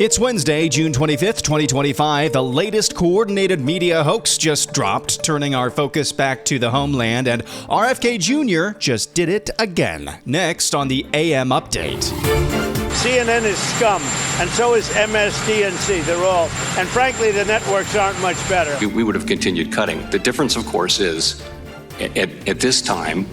It's Wednesday, June 25th, 2025. The latest coordinated media hoax just dropped, turning our focus back to the homeland, and RFK Jr. just did it again. Next on the AM Update. CNN is scum, and so is MSDNC. They're all, and frankly, the networks aren't much better. We would have continued cutting. The difference, of course, is at this time,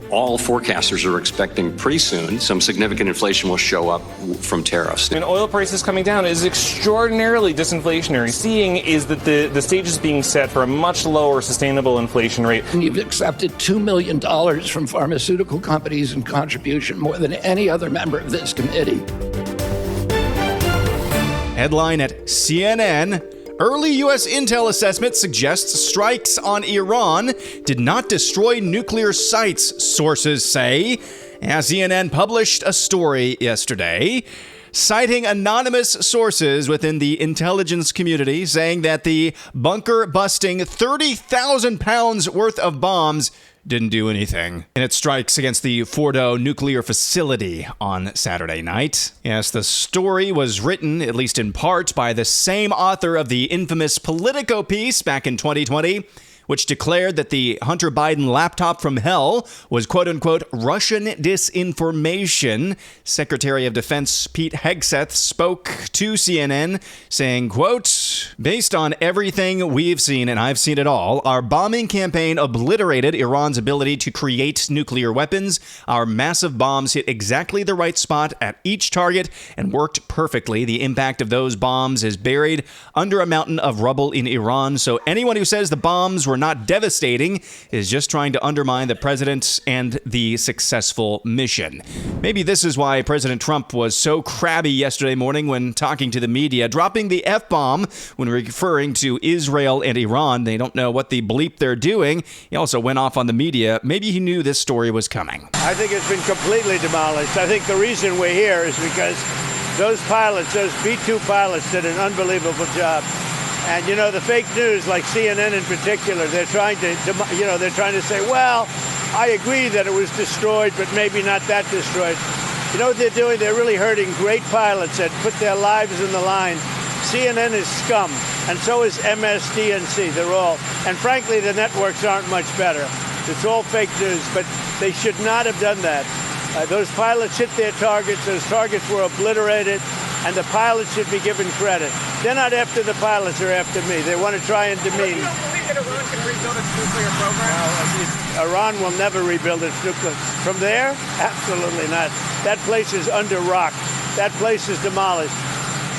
all forecasters are expecting pretty soon some significant inflation will show up from tariffs. And oil prices coming down is extraordinarily disinflationary. Seeing is that the stage is being set for a much lower sustainable inflation rate. And you've accepted $2 million from pharmaceutical companies in contribution, more than any other member of this committee. Headline at CNN. Early U.S. intel assessment suggests strikes on Iran did not destroy nuclear sites, sources say. CNN published a story yesterday citing anonymous sources within the intelligence community saying that the bunker busting 30,000 pounds worth of bombs didn't do anything in its strikes against the Fordo nuclear facility on Saturday night. Yes, the story was written, at least in part, by the same author of the infamous Politico piece back in 2020, which declared that the Hunter Biden laptop from hell was quote-unquote Russian disinformation. Secretary of Defense Pete Hegseth spoke to CNN saying, quote, based on everything we've seen, and I've seen it all, our bombing campaign obliterated Iran's ability to create nuclear weapons. Our massive bombs hit exactly the right spot at each target and worked perfectly. The impact of those bombs is buried under a mountain of rubble in Iran. So anyone who says the bombs were not devastating is just trying to undermine the president and the successful mission. Maybe this is why President Trump was so crabby yesterday morning when talking to the media, dropping the F-bomb when referring to Israel and Iran. They don't know what the bleep they're doing. He also went off on the media. Maybe he knew this story was coming. I think it's been completely demolished. I think the reason we're here is because those pilots, those B-2 pilots, did an unbelievable job. And, you know, the fake news, like CNN in particular, they're trying to say, well, I agree that it was destroyed, but maybe not that destroyed. You know what they're doing? They're really hurting great pilots that put their lives in the line. CNN is scum, and so is MSDNC. They're all, and frankly, the networks aren't much better. It's all fake news, but they should not have done that. Those pilots hit their targets. Those targets were obliterated, and the pilots should be given credit. They're not after the pilots, they're after me. They want to try and demean. You don't believe that Iran can rebuild its nuclear program? Iran will never rebuild its nuclear. From there? Absolutely not. That place is under rock. That place is demolished.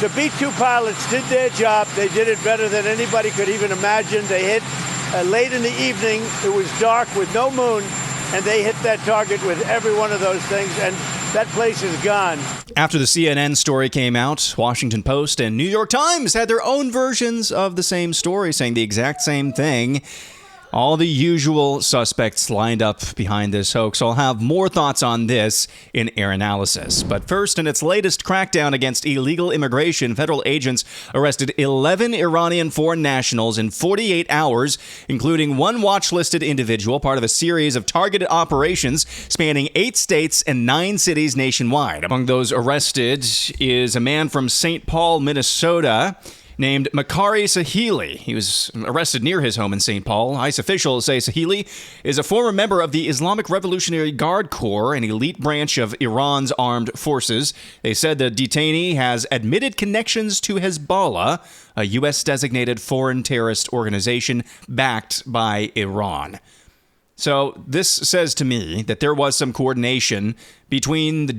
The B-2 pilots did their job. They did it better than anybody could even imagine. They hit late in the evening. It was dark with no moon. And they hit that target with every one of those things, and that place is gone. After the CNN story came out, Washington Post and New York Times had their own versions of the same story, saying the exact same thing. All the usual suspects lined up behind this hoax. I'll have more thoughts on this in Air Analysis. But first, in its latest crackdown against illegal immigration, federal agents arrested 11 Iranian foreign nationals in 48 hours, including one watch-listed individual, part of a series of targeted operations spanning 8 states and 9 cities nationwide. Among those arrested is a man from St. Paul, Minnesota, named Makari Sahili. He was arrested near his home in St. Paul. ICE officials say Sahili is a former member of the Islamic Revolutionary Guard Corps, an elite branch of Iran's armed forces. They said the detainee has admitted connections to Hezbollah, a U.S.-designated foreign terrorist organization backed by Iran. So this says to me that there was some coordination between the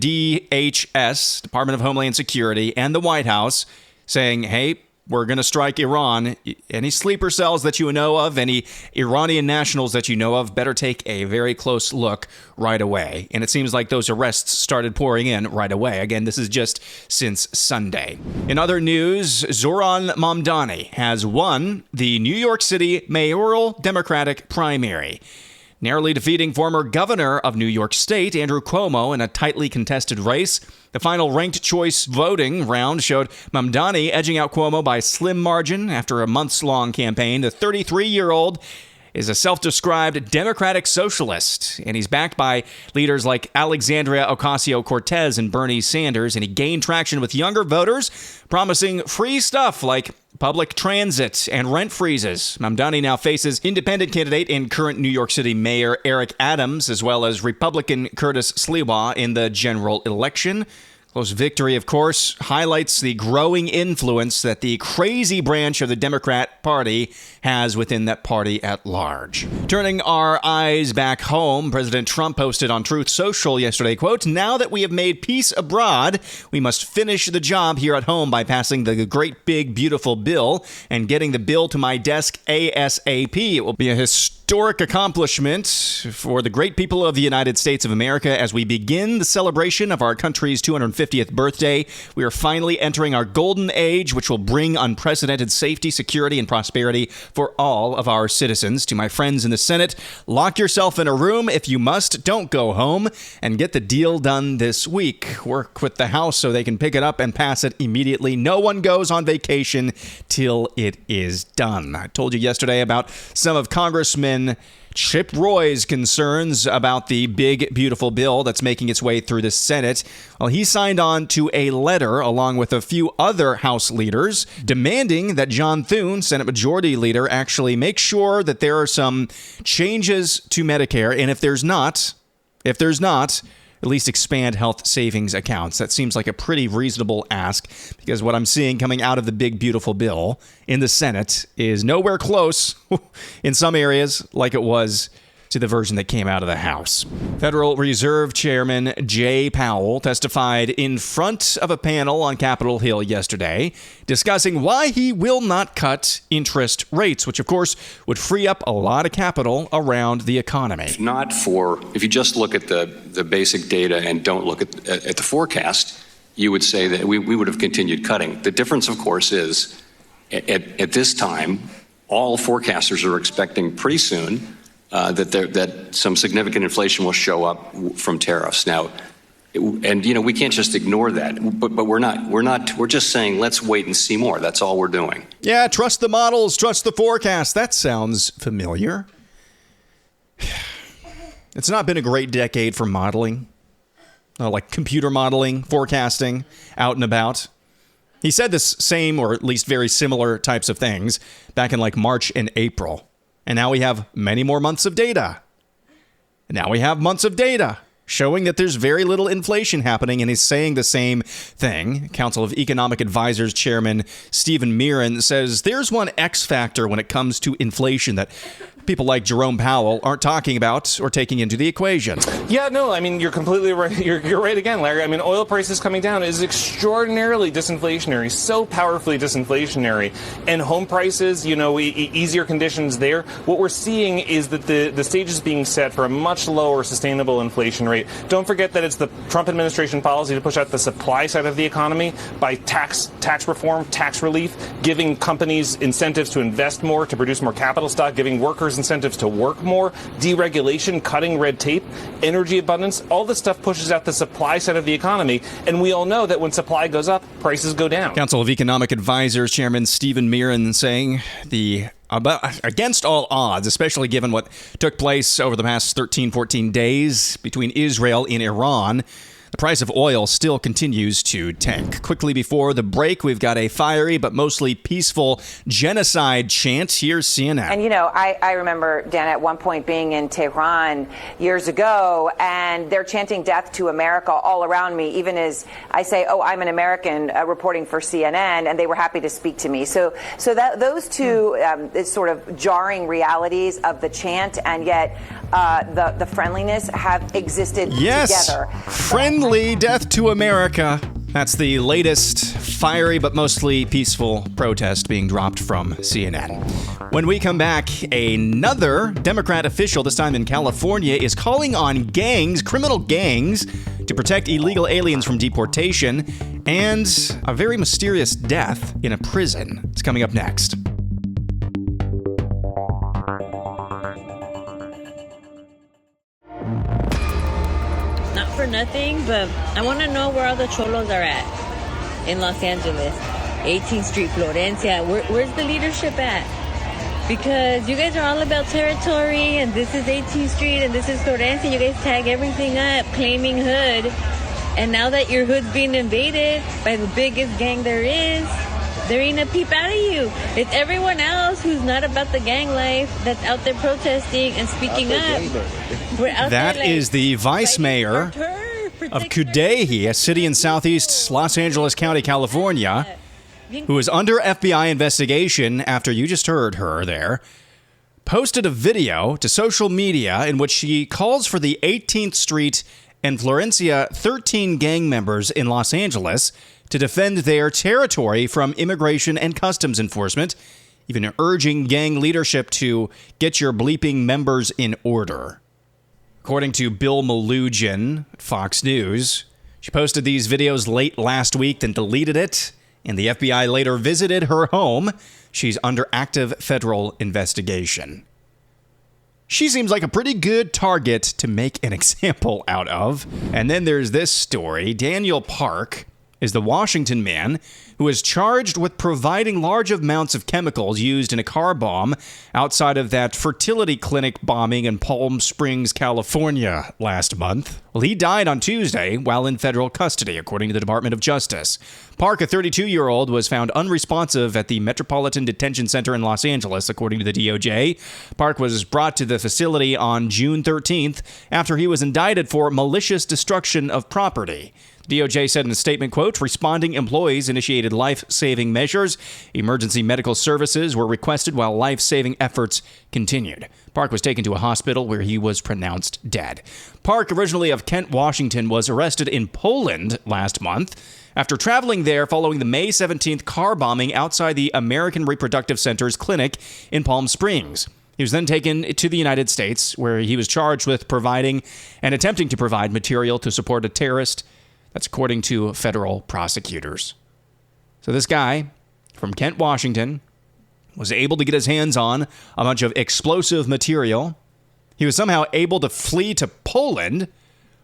DHS, Department of Homeland Security, and the White House saying, hey, we're going to strike Iran. Any sleeper cells that you know of, any Iranian nationals that you know of, better take a very close look right away. And it seems like those arrests started pouring in right away. Again, this is just since Sunday. In other news, Zoran Mamdani has won the New York City mayoral Democratic primary, narrowly defeating former governor of New York State, Andrew Cuomo, in a tightly contested race. The final ranked choice voting round showed Mamdani edging out Cuomo by a slim margin after a months-long campaign. The 33-year-old is a self-described democratic socialist, and he's backed by leaders like Alexandria Ocasio-Cortez and Bernie Sanders, and he gained traction with younger voters, promising free stuff like public transit and rent freezes. Mamdani now faces independent candidate and current New York City Mayor Eric Adams, as well as Republican Curtis Sliwa in the general election. Close victory, of course, highlights the growing influence that the crazy branch of the Democrat Party has within that party at large. Turning our eyes back home, President Trump posted on Truth Social yesterday, quote, "Now that we have made peace abroad, we must finish the job here at home by passing the great big beautiful bill and getting the bill to my desk ASAP. It will be a historic accomplishment for the great people of the United States of America as we begin the celebration of our country's 250th birthday. We are finally entering our golden age, which will bring unprecedented safety, security, and prosperity for all of our citizens. To my friends in the Senate, lock yourself in a room if you must. Don't go home, and get the deal done this week. Work with the House so they can pick it up and pass it immediately. No one goes on vacation till it is done." I told you yesterday about some of Congressman Chip Roy's concerns about the big, beautiful bill that's making its way through the Senate. Well, he signed on to a letter along with a few other House leaders demanding that John Thune, Senate Majority Leader, actually make sure that there are some changes to Medicare. And if there's not, at least expand health savings accounts. That seems like a pretty reasonable ask, because what I'm seeing coming out of the big, beautiful bill in the Senate is nowhere close in some areas like it was to the version that came out of the House. Federal Reserve Chairman Jay Powell testified in front of a panel on Capitol Hill yesterday, discussing why he will not cut interest rates, which of course would free up a lot of capital around the economy. If you just look at the basic data and don't look at the forecast, you would say that we would have continued cutting. The difference, of course, is at this time, all forecasters are expecting pretty soon that some significant inflation will show up from tariffs. Now, we can't just ignore that. But we're not. We're just saying let's wait and see more. That's all we're doing. Yeah, trust the models, trust the forecast. That sounds familiar. It's not been a great decade for modeling, like computer modeling, forecasting, out and about. He said this same, or at least very similar types of things back in like March and April. And now we have many more months of data. And now we have months of data showing that there's very little inflation happening, and he's saying the same thing. Council of Economic Advisors Chairman Stephen Miran says there's one X factor when it comes to inflation that people like Jerome Powell aren't talking about or taking into the equation. Yeah, no, I mean, you're completely right. You're right again, Larry. I mean, oil prices coming down is extraordinarily disinflationary, so powerfully disinflationary. And home prices, easier conditions there. What we're seeing is that the stage is being set for a much lower sustainable inflation rate. Don't forget that it's the Trump administration policy to push out the supply side of the economy by tax reform, tax relief, giving companies incentives to invest more, to produce more capital stock, giving workers incentives to work more, deregulation, cutting red tape, energy abundance. All this stuff pushes out the supply side of the economy. And we all know that when supply goes up, prices go down. Council of Economic Advisors Chairman Stephen Miran saying against all odds, especially given what took place over the past 13, 14 days between Israel and Iran, the price of oil still continues to tank. Quickly before the break, we've got a fiery but mostly peaceful genocide chant. Here's CNN. And, I remember, Dan, at one point being in Tehran years ago, and they're chanting death to America all around me, even as I say, oh, I'm an American reporting for CNN, and they were happy to speak to me. So that those two sort of jarring realities of the chant and yet the friendliness have existed together. Friendly death to America. That's the latest fiery but mostly peaceful protest being dropped from CNN. When we come back, another Democrat official, this time in California, is calling on criminal gangs, to protect illegal aliens from deportation, and a very mysterious death in a prison. It's coming up next. Not for nothing, but I want to know where all the cholos are at in Los Angeles. 18th Street, Florencia. Where's the leadership at? Because you guys are all about territory, and this is 18th Street, and this is Florence, you guys tag everything up, claiming hood. And now that your hood's being invaded by the biggest gang there is, there ain't a peep out of you. It's everyone else who's not about the gang life that's out there protesting and speaking up. We're out That there, like, is the vice mayor of Cudahy, a city in southeast Los Angeles County, California, who is under FBI investigation after you just heard her there, posted a video to social media in which she calls for the 18th Street and Florencia 13 gang members in Los Angeles to defend their territory from immigration and customs enforcement, even urging gang leadership to get your bleeping members in order. According to Bill Malugin at Fox News, she posted these videos late last week, then deleted it, and the FBI later visited her home. She's under active federal investigation. She seems like a pretty good target to make an example out of. And then there's this story. Daniel Park is the Washington man who is charged with providing large amounts of chemicals used in a car bomb outside of that fertility clinic bombing in Palm Springs, California last month. Well, he died on Tuesday while in federal custody, according to the Department of Justice. Park, a 32-year-old, was found unresponsive at the Metropolitan Detention Center in Los Angeles, according to the DOJ. Park was brought to the facility on June 13th after he was indicted for malicious destruction of property. DOJ said in a statement, quote, responding employees initiated life-saving measures. Emergency medical services were requested while life-saving efforts continued. Park was taken to a hospital where he was pronounced dead. Park, originally of Kent, Washington, was arrested in Poland last month after traveling there following the May 17th car bombing outside the American Reproductive Center's clinic in Palm Springs. He was then taken to the United States, where he was charged with providing and attempting to provide material to support a terrorist. That's according to federal prosecutors. So this guy from Kent, Washington, was able to get his hands on a bunch of explosive material. He was somehow able to flee to Poland,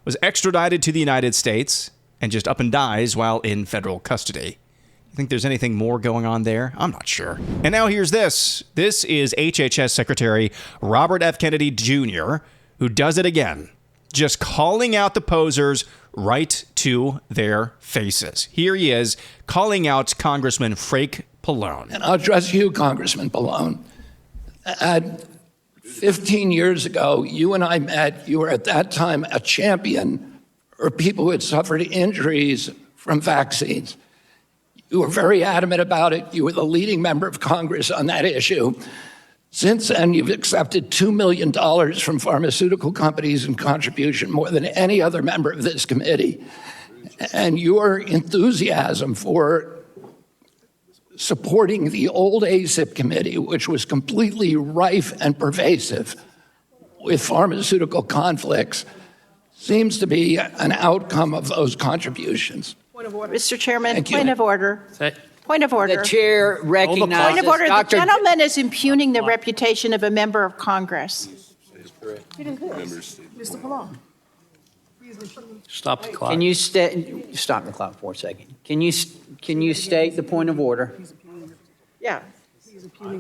was extradited to the United States, and just up and dies while in federal custody. You think there's anything more going on there? I'm not sure. And now here's this. This is HHS Secretary Robert F. Kennedy Jr., who does it again, just calling out the posers right to their faces. Here he is calling out Congressman Frank Pallone. And I'll address you, Congressman Pallone. 15 years ago, you and I met. You were at that time a champion for people who had suffered injuries from vaccines. You were very adamant about it. You were the leading member of Congress on that issue. Since then, you've accepted $2 million from pharmaceutical companies in contribution, more than any other member of this committee. And your enthusiasm for supporting the old ACIP committee, which was completely rife and pervasive with pharmaceutical conflicts, seems to be an outcome of those contributions. Point of order. Mr. Chairman, point of order. Point of order. The chair recognizes. Point of order. Dr. The gentleman is impugning the reputation of a member of Congress. Mr. Pallone. Stop the clock. Can you stop the clock for a second? Can you state the point of order? Yeah.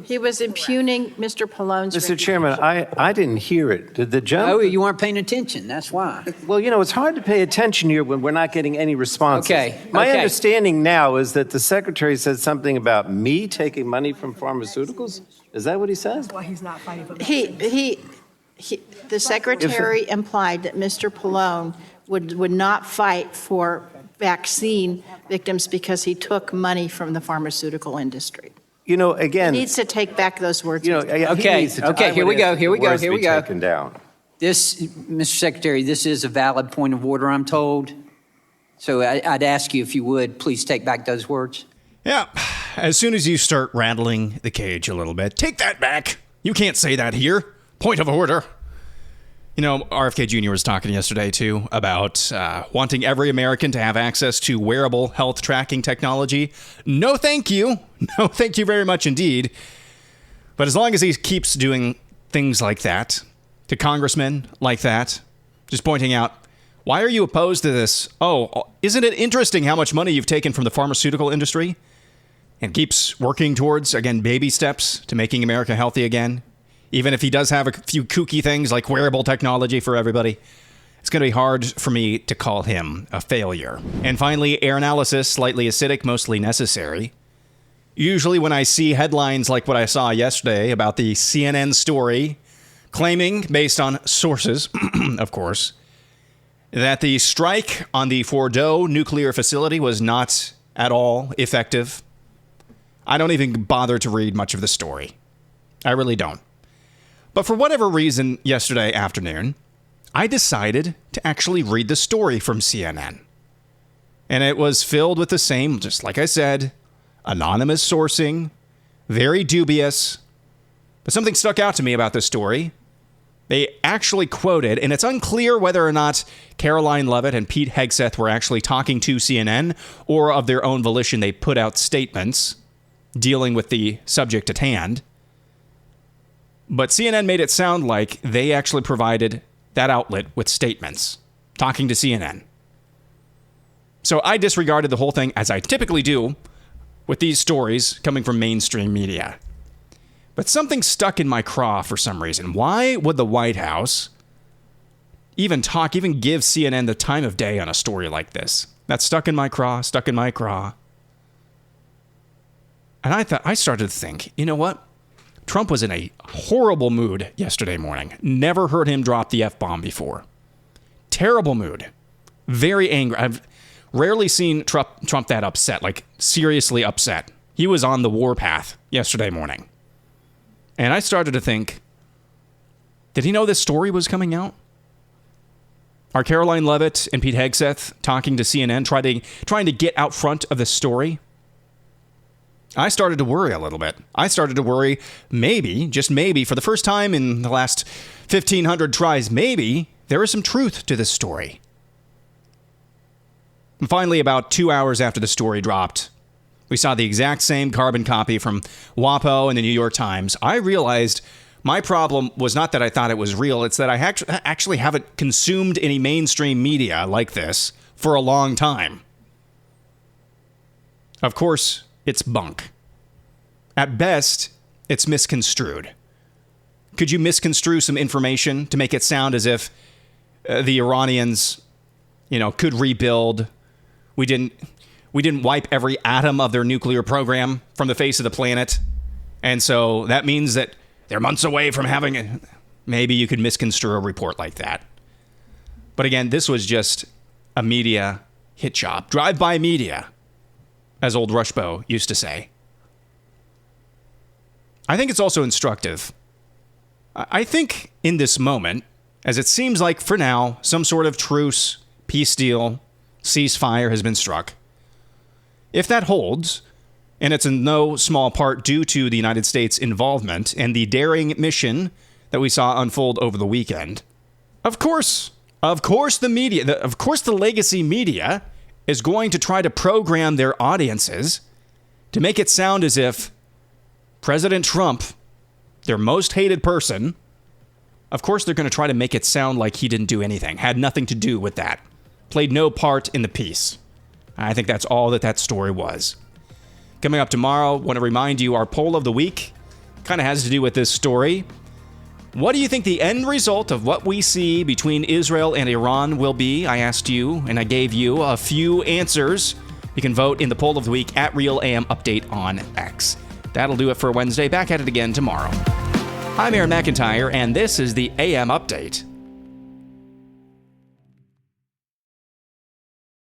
He was impugning Mr. Pallone's Mr. Chairman, I didn't hear it. Did the gentleman? Oh, you weren't paying attention. That's why. Well, you know, it's hard to pay attention here when we're not getting any responses. Okay. My understanding now is that the secretary said something about me taking money from pharmaceuticals. Is that what he said? That's why he's not fighting for the secretary implied that Mr. Pallone would not fight for vaccine victims because he took money from the pharmaceutical industry. You know, again, he needs to take back those words. You know, okay, here we go. Taken down. This, Mr. Secretary, this is a valid point of order, I'm told. So I'd ask you if you would please take back those words. Yeah, as soon as you start rattling the cage a little bit, take that back. You can't say that here. Point of order. You know, RFK Jr. was talking yesterday, too, about wanting every American to have access to wearable health tracking technology. No, thank you. No, thank you very much indeed. But as long as he keeps doing things like that, to congressmen like that, just pointing out, why are you opposed to this? Oh, isn't it interesting how much money you've taken from the pharmaceutical industry? and keeps working towards, again, baby steps to making America healthy again, even if he does have a few kooky things like wearable technology for everybody, it's going to be hard for me to call him a failure. And finally, air analysis, slightly acidic, mostly necessary. Usually when I see headlines like what I saw yesterday about the CNN story claiming, based on sources, of course, that the strike on the Fordo nuclear facility was not at all effective, I don't even bother to read much of the story. I really don't. But for whatever reason, yesterday afternoon, I decided to actually read the story from CNN. And it was filled with the same, just like I said, anonymous sourcing, very dubious. But something stuck out to me about this story. They actually quoted, and it's unclear whether or not Caroline Leavitt and Pete Hegseth were actually talking to CNN or of their own volition they put out statements dealing with the subject at hand. But CNN made it sound like they actually provided that outlet with statements, talking to CNN. So I disregarded the whole thing, as I typically do with these stories coming from mainstream media. But something stuck in my craw for some reason. Why would the White House even give CNN the time of day on a story like this? That stuck in my craw. And I started to think, you know what? Trump was in a horrible mood yesterday morning. Never heard him drop the F-bomb before. Terrible mood. Very angry. I've rarely seen Trump that upset, like seriously upset. He was on the warpath yesterday morning. And I started to think, did he know this story was coming out? Are Caroline Leavitt and Pete Hegseth talking to CNN, trying to get out front of the story? I started to worry a little bit. I started to worry, maybe, just maybe, for the first time in the last 1,500 tries, maybe there is some truth to this story. And finally, about 2 hours after the story dropped, we saw the exact same carbon copy from WAPO and the New York Times. I realized my problem was not that I thought it was real. It's that I actually haven't consumed any mainstream media like this for a long time. Of course, it's bunk. At best, it's misconstrued. Could you misconstrue some information to make it sound as if the Iranians, could rebuild? We didn't wipe every atom of their nuclear program from the face of the planet. And so that means that they're months away from having it. Maybe you could misconstrue a report like that. But again, this was just a media hit job. Drive-by media, as old Rushbo used to say. I think it's also instructive. I think in this moment, as it seems like for now, some sort of truce, peace deal, ceasefire has been struck. If that holds, and it's in no small part due to the United States' involvement and the daring mission that we saw unfold over the weekend, of course the legacy media is going to try to program their audiences to make it sound as if President Trump, their most hated person, of course they're going to try to make it sound like he didn't do anything, had nothing to do with that, played no part in the peace. I think that's all that story was. Coming up tomorrow, want to remind you our poll of the week kind of has to do with this story. What do you think the end result of what we see between Israel and Iran will be? I asked you, and I gave you a few answers. You can vote in the poll of the week at Real AM Update on X. That'll do it for Wednesday. Back at it again tomorrow. I'm Aaron McIntyre, and this is the AM Update.